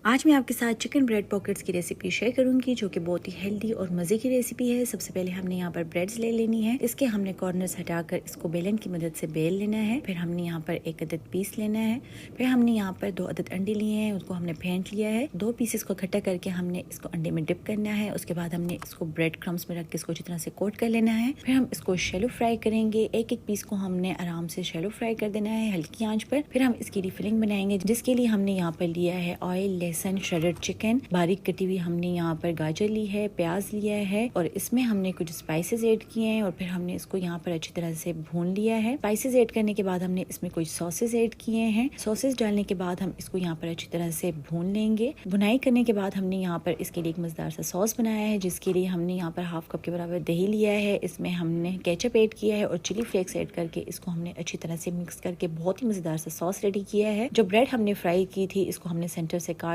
आज मैं आपके साथ चिकन ब्रेड पॉकेट्स की रेसिपी शेयर करूंगी जो कि बहुत ही हेल्दी और मज़े की रेसिपी है। सबसे पहले हमने यहाँ पर ब्रेड्स ले लेनी है। इसके हमने कॉर्नर्स हटाकर इसको बेलन की मदद से बेल लेना है। फिर हमने यहाँ पर एक अदद पीस लेना है। फिर हमने यहाँ पर 2 अदद अंडे लिए हैं, उसको हमने फेंट लिया है। 2 पीसेस को इकट्ठा करके हमने इसको अंडे में डिप करना है। उसके बाद हमने इसको ब्रेड क्रम्स में रख के इसको अच्छी तरह से कोट कर लेना है। फिर हम इसको शैलो फ्राई करेंगे। एक एक पीस को हमने आराम से शैलो फ्राई कर देना है हल्की आंच पर। फिर हम इसकी रिफिलिंग बनाएंगे, जिसके लिए हमने यहाँ पर लिया है ऑयल, लहसुन, श्रेडेड चिकन, बारीक कटी हुई हमने यहाँ पर गाजर ली है, प्याज लिया है और इसमें हमने कुछ स्पाइसेस ऐड किए हैं और फिर हमने इसको यहाँ पर अच्छी तरह से भून लिया है। स्पाइसेस ऐड करने के बाद हमने इसमें कुछ सॉसेस ऐड किए हैं। सॉसेस डालने के बाद हम इसको यहाँ पर अच्छी तरह से भून लेंगे। भुनाई करने के बाद हमने यहाँ पर इसके लिए एक मजेदार सा सॉस बनाया है, जिसके लिए हमने यहाँ पर हाफ कप के बराबर दही लिया है। इसमें हमने केचप ऐड किया है और चिली फ्लेक्स ऐड करके इसको हमने अच्छी तरह से मिक्स करके बहुत ही मजेदार सा सॉस रेडी किया है। जो ब्रेड हमने फ्राई की थी इसको हमने सेंटर से काट